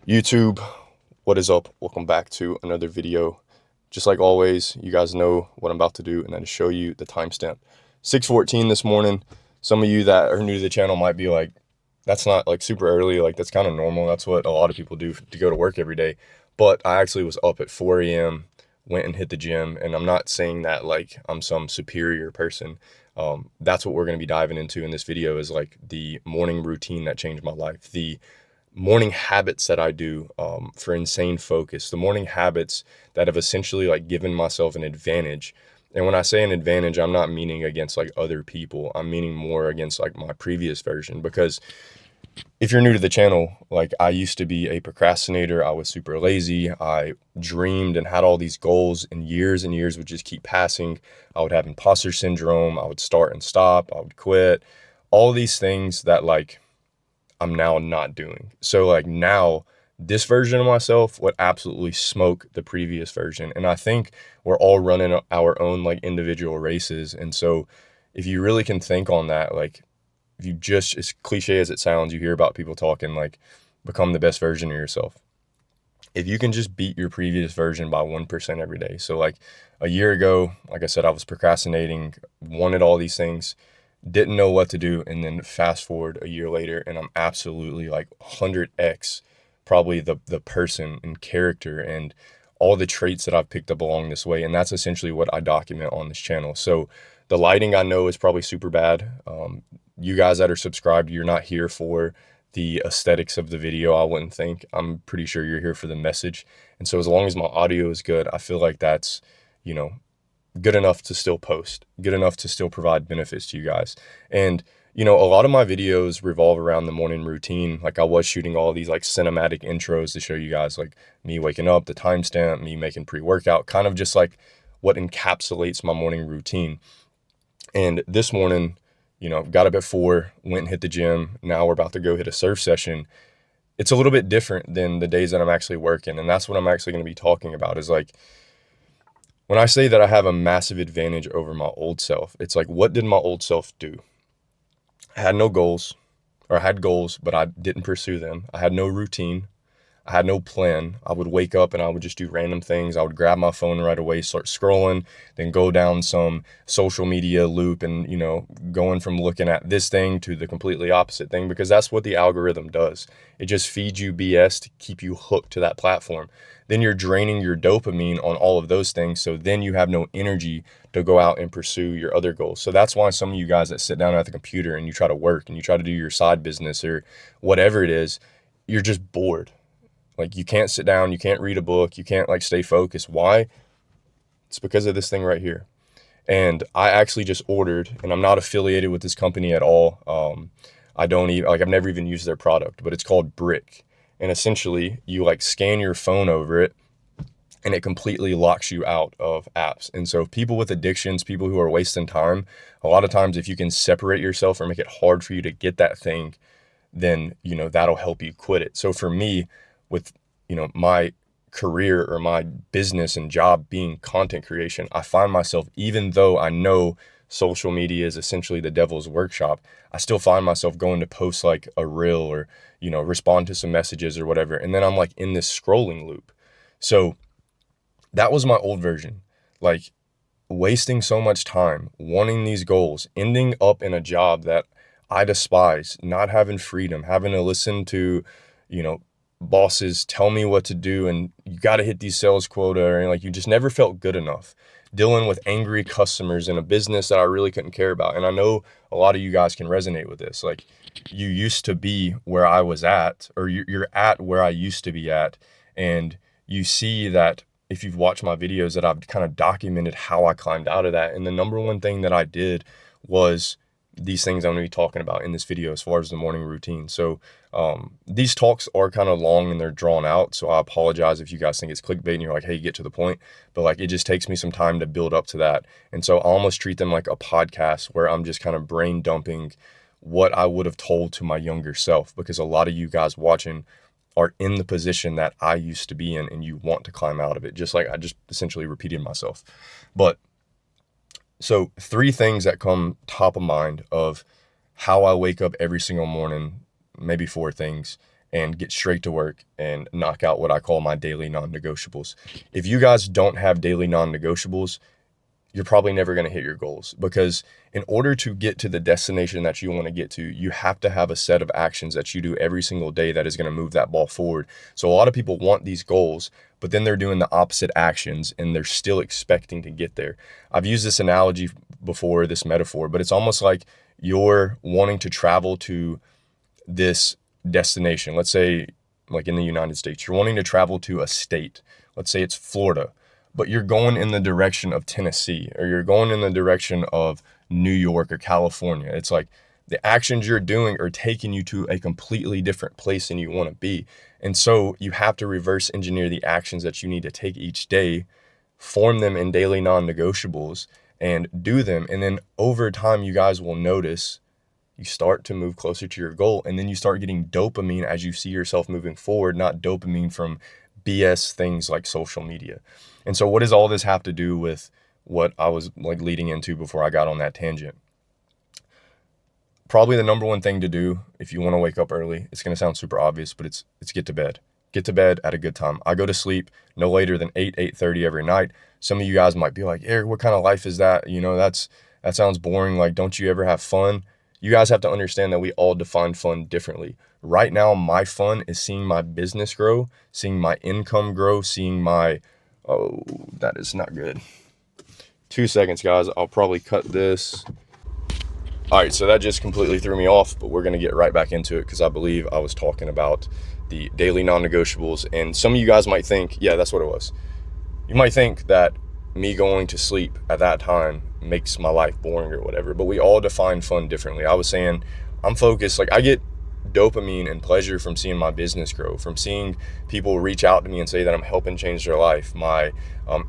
YouTube, what is up? Welcome back to another video. Just like always, you guys know what I'm about to do, and that is show you the timestamp. 6:14 this morning. Some of you that are new to the channel might be like, that's not like super early, like that's kind of normal. That's what a lot of people do to go to work every day. But I actually was up at 4 a.m., went and hit the gym, and I'm not saying that like I'm some superior person. That's what we're going to be diving into in this video, is like the morning routine that changed my life, the morning habits that I do for insane focus, the morning habits that have essentially like given myself an advantage. And when I say an advantage, I'm not meaning against like other people. I'm meaning more against like my previous version. Because if you're new to the channel, like I used to be a procrastinator. I was super lazy. I dreamed and had all these goals, and years would just keep passing. I would have imposter syndrome. I would start and stop. I would quit. All these things that like I'm now not doing. So like now this version of myself would absolutely smoke the previous version. And I think we're all running our own like individual races. And so if you really can think on that, like if you just, as cliche as it sounds, you hear about people talking like become the best version of yourself. If you can just beat your previous version by 1% every day. So like a year ago, like I said, I was procrastinating, wanted all these things, didn't know what to do, and then fast forward a year later and I'm absolutely like 100x probably the person and character and all the traits that I've picked up along this way. And that's essentially what I document on this channel. So the lighting, I know, is probably super bad. You guys that are subscribed, you're not here for the aesthetics of the video, I wouldn't think. I'm pretty sure you're here for the message. And so as long as my audio is good, I feel like that's, you know, good enough to still post, good enough to still provide benefits to you guys. And, you know, a lot of my videos revolve around the morning routine. Like I was shooting all these like cinematic intros to show you guys like me waking up, the timestamp, me making pre-workout, kind of just like what encapsulates my morning routine. And this morning, you know, got up at 4, went and hit the gym. Now we're about to go hit a surf session. It's a little bit different than the days that I'm actually working. And that's what I'm actually going to be talking about, is like, when I say that I have a massive advantage over my old self, it's like, what did my old self do? I had no goals, or I had goals, but I didn't pursue them. I had no routine. I had no plan. I would wake up and I would just do random things. I would grab my phone right away, start scrolling, then go down some social media loop and, you know, going from looking at this thing to the completely opposite thing, because that's what the algorithm does. It just feeds you BS to keep you hooked to that platform. Then you're draining your dopamine on all of those things. So then you have no energy to go out and pursue your other goals. So that's why some of you guys that sit down at the computer and you try to work and you try to do your side business or whatever it is, you're just bored. Like you can't sit down, you can't read a book, you can't like stay focused. Why? It's because of this thing right here. And I actually just ordered, and I'm not affiliated with this company at all. I don't even, like I've never even used their product, but it's called Brick. And essentially you like scan your phone over it and it completely locks you out of apps. And so people with addictions, people who are wasting time, a lot of times if you can separate yourself or make it hard for you to get that thing, then, you know, that'll help you quit it. So for me, with, you know, my career or my business and job being content creation, I find myself, even though I know social media is essentially the devil's workshop, I still find myself going to post like a reel or, you know, respond to some messages or whatever. And then I'm like in this scrolling loop. So that was my old version. Like wasting so much time, wanting these goals, ending up in a job that I despise, not having freedom, having to listen to, you know, bosses tell me what to do and you got to hit these sales quota, and like you just never felt good enough. Dealing with angry customers in a business that I really couldn't care about. And I know a lot of you guys can resonate with this. Like you used to be where I was at, or you're at where I used to be at. And you see that if you've watched my videos that I've kind of documented how I climbed out of that. And the number one thing that I did was these things I'm going to be talking about in this video as far as the morning routine. So these talks are kind of long and they're drawn out. So I apologize if you guys think it's clickbait and you're like, hey, get to the point. But like, it just takes me some time to build up to that. And so I almost treat them like a podcast where I'm just kind of brain dumping what I would have told to my younger self, because a lot of you guys watching are in the position that I used to be in and you want to climb out of it. Just like I just essentially repeated myself. But so 3 things that come top of mind of how I wake up every single morning, maybe 4 things. and get straight to work and knock out what I call my daily non-negotiables. If you guys don't have daily non-negotiables, you're probably never going to hit your goals, because in order to get to the destination that you want to get to, you have to have a set of actions that you do every single day that is going to move that ball forward. So a lot of people want these goals, but then they're doing the opposite actions and they're still expecting to get there. I've used this analogy before, this metaphor, but it's almost like you're wanting to travel to this destination. Let's say, like in the United States, you're wanting to travel to a state. Let's say it's Florida, but you're going in the direction of Tennessee, or you're going in the direction of New York or California. It's like the actions you're doing are taking you to a completely different place than you want to be. And so you have to reverse engineer the actions that you need to take each day, form them in daily non-negotiables, and do them. And then over time, you guys will notice you start to move closer to your goal, and then you start getting dopamine as you see yourself moving forward, not dopamine from BS things like social media. And so what does all this have to do with what I was like leading into before I got on that tangent? Probably the number one thing to do if you want to wake up early, it's going to sound super obvious, but it's get to bed. Get to bed at a good time. I go to sleep no later than 8:30 every night. Some of you guys might be like, Eric, what kind of life is that? That sounds boring. Like, don't you ever have fun? You guys have to understand that we all define fun differently. Right now, my fun is seeing my business grow, seeing my income grow, seeing my, oh, that is not good. 2 seconds, guys. I'll probably cut this. All right, so that just completely threw me off, but we're going to get right back into it, because I believe I was talking about the daily non-negotiables. And some of you guys might think, yeah, that's what it was. You might think that me going to sleep at that time makes my life boring or whatever, but we all define fun differently. I was saying I'm focused, like I get dopamine and pleasure from seeing my business grow, from seeing people reach out to me and say that I'm helping change their life, my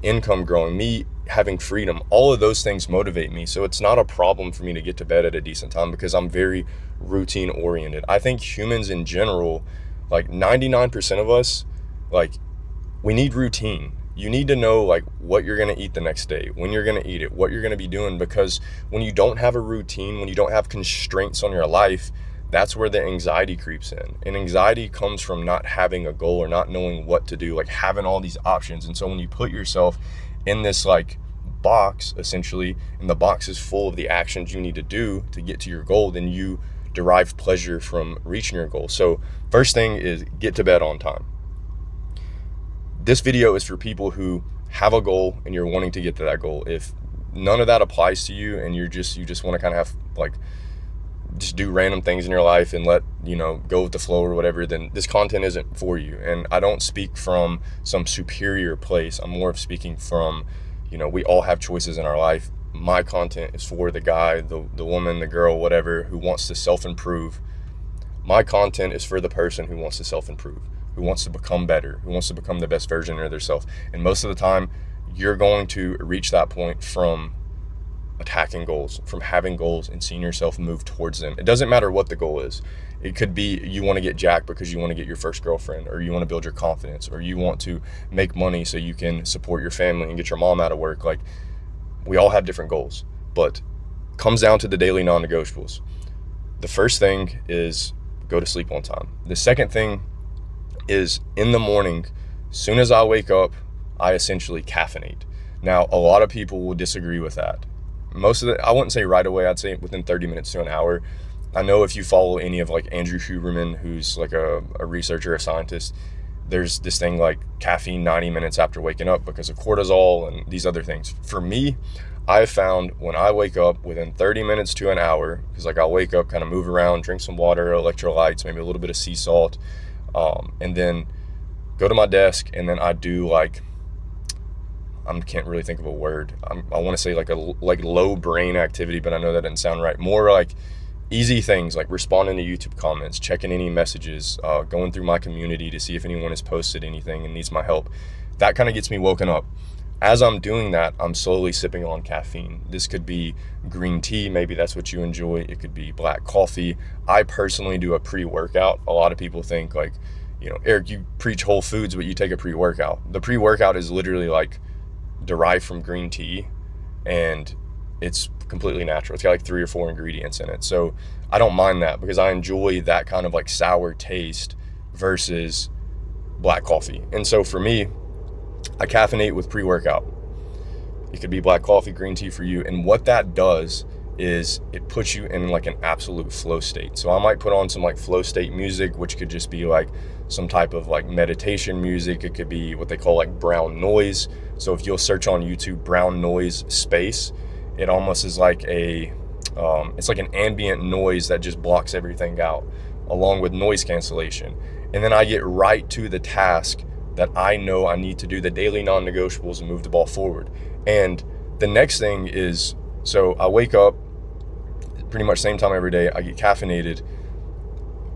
income growing, me having freedom. All of those things motivate me. So it's not a problem for me to get to bed at a decent time, because I'm very routine oriented. I think humans in general, like 99% of us, like we need routine. You need to know like what you're going to eat the next day, when you're going to eat it, what you're going to be doing, because when you don't have a routine, when you don't have constraints on your life, that's where the anxiety creeps in. And anxiety comes from not having a goal or not knowing what to do, like having all these options. And so when you put yourself in this like box, essentially, and the box is full of the actions you need to do to get to your goal, then you derive pleasure from reaching your goal. So first thing is get to bed on time. This video is for people who have a goal and you're wanting to get to that goal. If none of that applies to you and you just want to kind of have like just do random things in your life and let go with the flow or whatever, then this content isn't for you. And I don't speak from some superior place. I'm more of speaking from, we all have choices in our life. My content is for the guy, the woman, the girl, whatever, who wants to self-improve. My content is for the person who wants to self-improve, who wants to become better, who wants to become the best version of themselves. And most of the time, you're going to reach that point from attacking goals, from having goals and seeing yourself move towards them. It doesn't matter what the goal is. It could be you want to get jacked because you want to get your first girlfriend, or you want to build your confidence, or you want to make money so you can support your family and get your mom out of work. Like, we all have different goals, but it comes down to the daily non-negotiables. The first thing is go to sleep on time. The second thing is in the morning, as soon as I wake up, I essentially caffeinate. Now, a lot of people will disagree with that. Most of it, I wouldn't say right away, I'd say within 30 minutes to an hour. I know if you follow any of like Andrew Huberman, who's like a researcher, a scientist, there's this thing like caffeine 90 minutes after waking up because of cortisol and these other things. For me, I found when I wake up within 30 minutes to an hour, because like I'll wake up, kind of move around, drink some water, electrolytes, maybe a little bit of sea salt, and then go to my desk, and then I do like, I can't really think of a word. I want to say like low brain activity, but I know that doesn't sound right. More like easy things like responding to YouTube comments, checking any messages, going through my community to see if anyone has posted anything and needs my help. That kind of gets me woken up. As I'm doing that, I'm slowly sipping on caffeine. This could be green tea. Maybe that's what you enjoy. It could be black coffee. I personally do a pre-workout. A lot of people think like, Eric, you preach whole foods, but you take a pre-workout. The pre-workout is literally like derived from green tea, and it's completely natural. It's got like 3 or 4 ingredients in it. So I don't mind that because I enjoy that kind of like sour taste versus black coffee. And so for me, I caffeinate with pre-workout. It could be black coffee, green tea for you. And what that does is it puts you in like an absolute flow state. So I might put on some like flow state music, which could just be like some type of like meditation music. It could be what they call like brown noise. So if you'll search on YouTube, brown noise space, it almost is like it's like an ambient noise that just blocks everything out, along with noise cancellation. And then I get right to the task that I know I need to do, the daily non-negotiables, and move the ball forward. And the next thing is, so I wake up pretty much same time every day. I get caffeinated.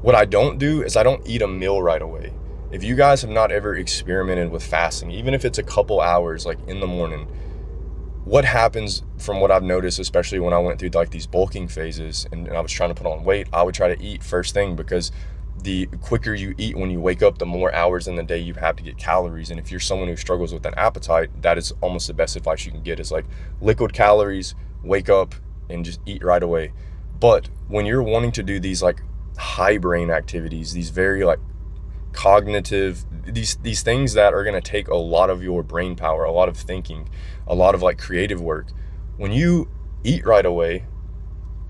What I don't do is I don't eat a meal right away. If you guys have not ever experimented with fasting, even if it's a couple hours, like in the morning, what happens from what I've noticed, especially when I went through like these bulking phases and I was trying to put on weight, I would try to eat first thing, because the quicker you eat when you wake up, the more hours in the day you have to get calories. And if you're someone who struggles with an appetite, that is almost the best advice you can get, is like liquid calories, wake up and just eat right away. But when you're wanting to do these like high brain activities, these very like cognitive, these things that are going to take a lot of your brain power, a lot of thinking, a lot of like creative work, when you eat right away,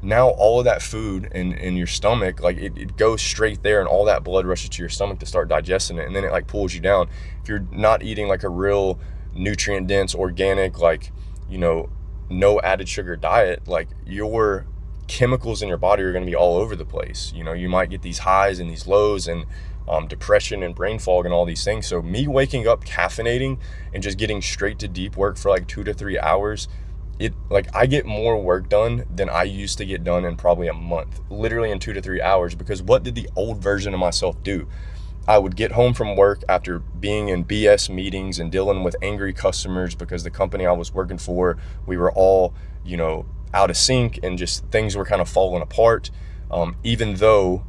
now all of that food in your stomach, like it goes straight there, and all that blood rushes to your stomach to start digesting it, and then it like pulls you down. If you're not eating like a real nutrient dense, organic, like, you know, no added sugar diet, like your chemicals in your body are going to be all over the place. You know, you might get these highs and these lows, and depression and brain fog and all these things. So me waking up, caffeinating, and just getting straight to deep work for like 2 to 3 hours, I get more work done than I used to get done in probably a month, literally in 2 to 3 hours. Because what did the old version of myself do? I would get home from work after being in BS meetings and dealing with angry customers because the company I was working for, we were all, you know, out of sync, and just things were kind of falling apart. Even though,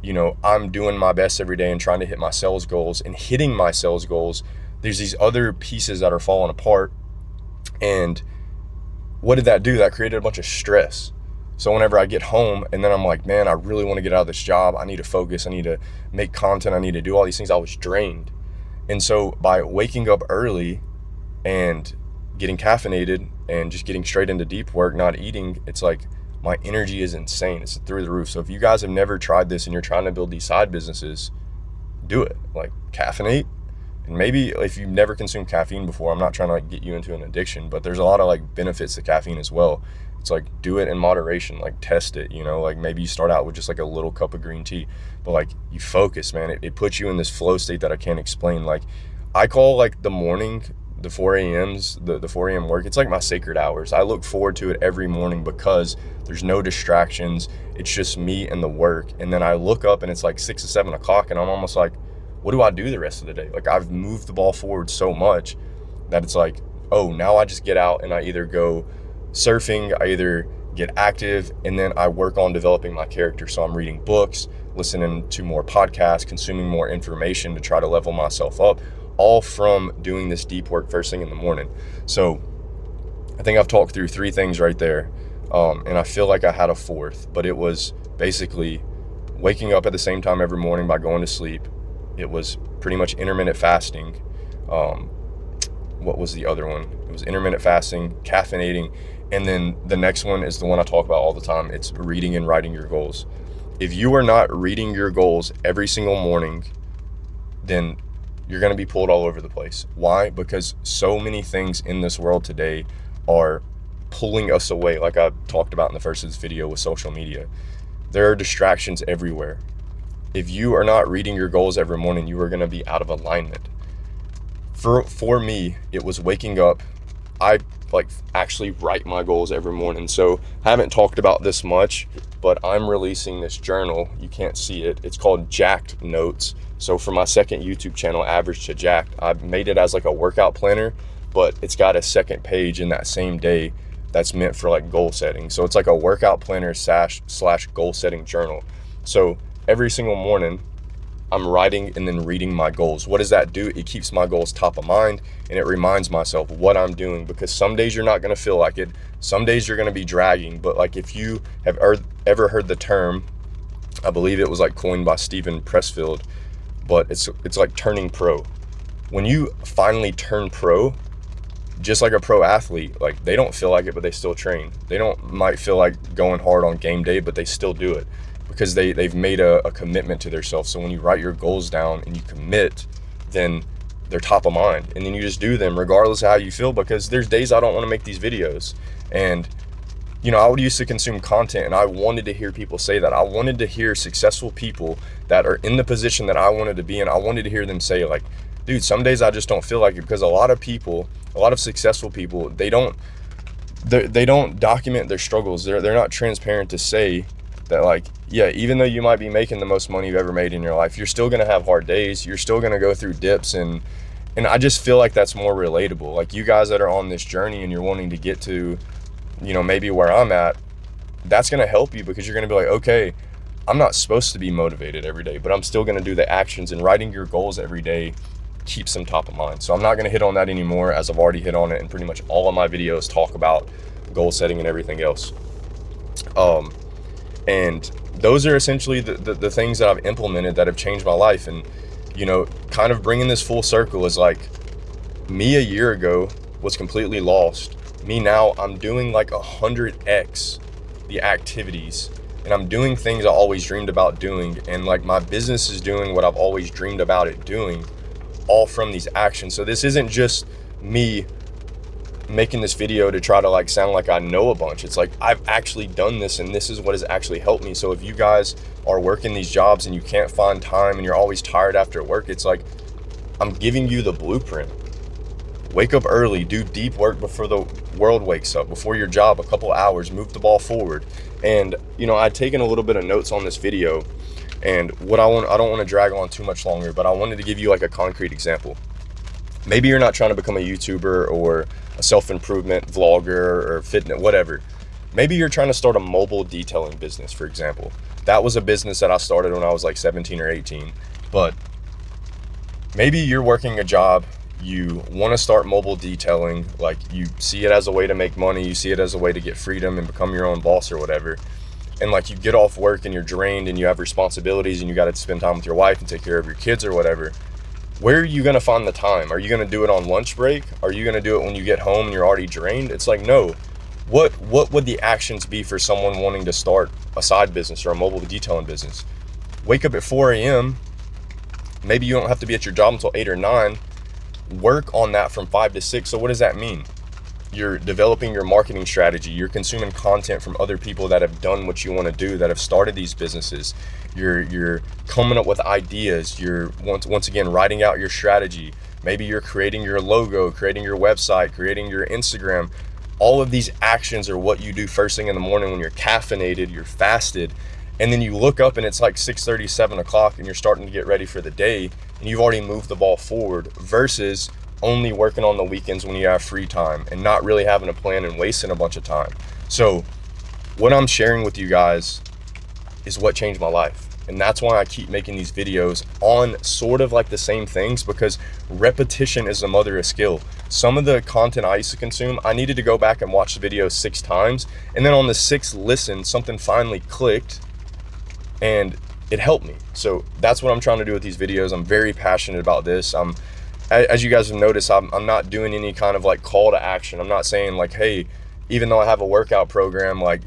you know, I'm doing my best every day and trying to hit my sales goals and hitting my sales goals, there's these other pieces that are falling apart. And what did that do? That created a bunch of stress. So whenever I get home and then I'm like, man, I really want to get out of this job. I need to focus. I need to make content. I need to do all these things. I was drained. And so by waking up early and getting caffeinated and just getting straight into deep work, not eating, it's like my energy is insane. It's through the roof. So if you guys have never tried this and you're trying to build these side businesses, do it. Like, caffeinate. And maybe if you've never consumed caffeine before, I'm not trying to like get you into an addiction, but there's a lot of like benefits to caffeine as well. It's like, do it in moderation, like test it, you know, like maybe you start out with just like a little cup of green tea, but like you focus, man. It puts you in this flow state that I can't explain. Like, I call like the morning, the 4 a.m.s, the 4 a.m. work, it's like my sacred hours. I look forward to it every morning because there's no distractions. It's just me and the work. And then I look up and it's like 6 or 7 o'clock and I'm almost like, what do I do the rest of the day? Like, I've moved the ball forward so much that it's like, oh, now I just get out and I either go surfing, I either get active, and then I work on developing my character. So I'm reading books, listening to more podcasts, consuming more information to try to level myself up, all from doing this deep work first thing in the morning. So I think I've talked through 3 things right there. And I feel like I had a 4th, but it was basically waking up at the same time every morning by going to sleep. It was pretty much intermittent fasting. What was the other one? It was intermittent fasting, caffeinating, and then the next one is the one I talk about all the time. It's reading and writing your goals. If you are not reading your goals every single morning, then you're going to be pulled all over the place. Why? Because so many things in this world today are pulling us away, like I talked about in the first of this video with social media. There are distractions everywhere. If you are not reading your goals every morning, you are going to be out of alignment. For me, it was waking up. I like actually write my goals every morning. So I haven't talked about this much, but I'm releasing this journal. You can't see it. It's called Jacked Notes. So for my second YouTube channel, Average to Jacked, I made it as like a workout planner, but it's got a second page in that same day that's meant for like goal setting. So it's like a workout planner slash goal setting journal. So every single morning, I'm writing and then reading my goals. What does that do? It keeps my goals top of mind, and it reminds myself what I'm doing, because some days you're not going to feel like it. Some days you're going to be dragging. But like, if you have ever heard the term, I believe it was like coined by Steven Pressfield, but it's like turning pro. When you finally turn pro, just like a pro athlete, like they don't feel like it, but they still train. They might feel like going hard on game day, but they still do it because they've made a commitment to themselves. So when you write your goals down and you commit, then they're top of mind, and then you just do them regardless of how you feel, because there's days I don't want to make these videos. And I would used to consume content, and I wanted to hear people say that. I wanted to hear successful people that are in the position that I wanted to be in. I wanted to hear them say, like, dude, some days I just don't feel like it, because a lot of successful people, they don't document their struggles. They're not transparent to say that, like, yeah, even though you might be making the most money you've ever made in your life, you're still gonna have hard days. You're still gonna go through dips, and I just feel like that's more relatable. Like, you guys that are on this journey and you're wanting to get to, maybe where I'm at, that's gonna help you, because you're gonna be like, okay, I'm not supposed to be motivated every day, but I'm still gonna do the actions, and writing your goals every day keeps them top of mind. So I'm not gonna hit on that anymore, as I've already hit on it, and pretty much all of my videos talk about goal setting and everything else. And those are essentially the things that I've implemented that have changed my life. And kind of bringing this full circle is like, me a year ago was completely lost. Me now, I'm doing like 100x the activities, and I'm doing things I always dreamed about doing, and like my business is doing what I've always dreamed about it doing, all from these actions. So this isn't just me making this video to try to like sound like I know a bunch. It's like, I've actually done this, and this is what has actually helped me. So if you guys are working these jobs and you can't find time and you're always tired after work, it's like, I'm giving you the blueprint. Wake up early, do deep work before the world wakes up, before your job, a couple hours, move the ball forward. And I'd taken a little bit of notes on this video, and I don't want to drag on too much longer, but I wanted to give you like a concrete example. Maybe you're not trying to become a YouTuber or a self-improvement vlogger or fitness, whatever. Maybe you're trying to start a mobile detailing business, for example. That was a business that I started when I was like 17 or 18. But maybe you're working a job, you want to start mobile detailing, like you see it as a way to make money, you see it as a way to get freedom and become your own boss or whatever. And like, you get off work and you're drained and you have responsibilities and you got to spend time with your wife and take care of your kids or whatever. Where are you going to find the time? Are you going to do it on lunch break? Are you going to do it when you get home and you're already drained? It's like, no. What would the actions be for someone wanting to start a side business or a mobile detailing business? Wake up at 4 a.m. Maybe you don't have to be at your job until 8 or 9. Work on that from 5 to 6. So what does that mean? You're developing your marketing strategy. You're consuming content from other people that have done what you want to do, that have started these businesses. You're coming up with ideas. You're once again writing out your strategy. Maybe you're creating your logo, creating your website, creating your Instagram. All of these actions are what you do first thing in the morning when you're caffeinated, you're fasted, and then you look up and it's like 6:30, 7 o'clock, and you're starting to get ready for the day, and you've already moved the ball forward, versus only working on the weekends when you have free time and not really having a plan and wasting a bunch of time. So what I'm sharing with you guys is what changed my life. And that's why I keep making these videos on sort of like the same things, because repetition is the mother of skill. Some of the content I used to consume, I needed to go back and watch the video 6 times. And then on the 6th listen, something finally clicked and it helped me. So that's what I'm trying to do with these videos. I'm very passionate about this. As you guys have noticed, I'm not doing any kind of like call to action. I'm not saying like, hey, even though I have a workout program, like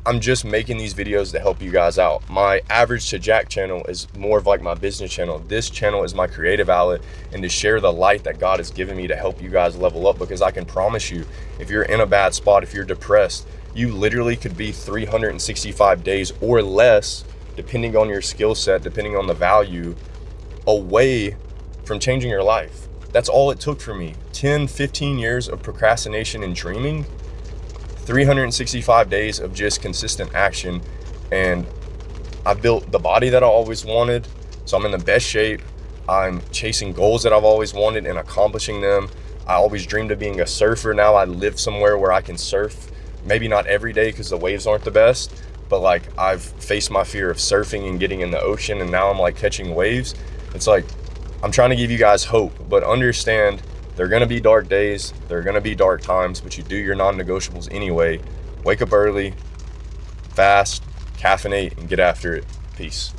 I'm just making these videos to help you guys out. My Average to Jack channel is more of like my business channel. This channel is my creative outlet, and to share the light that God has given me to help you guys level up, because I can promise you, if you're in a bad spot, if you're depressed, you literally could be 365 days or less, depending on your skill set, depending on the value, away from changing your life. That's all it took for me. 10, 15 years of procrastination and dreaming, 365 days of just consistent action, and I built the body that I always wanted. So I'm in the best shape. I'm chasing goals that I've always wanted and accomplishing them. I always dreamed of being a surfer. Now I live somewhere where I can surf. Maybe not every day because the waves aren't the best, but like I've faced my fear of surfing and getting in the ocean, and now I'm like catching waves. It's like, I'm trying to give you guys hope, but understand there are going to be dark days, there are going to be dark times, but you do your non-negotiables anyway. Wake up early, fast, caffeinate, and get after it. Peace.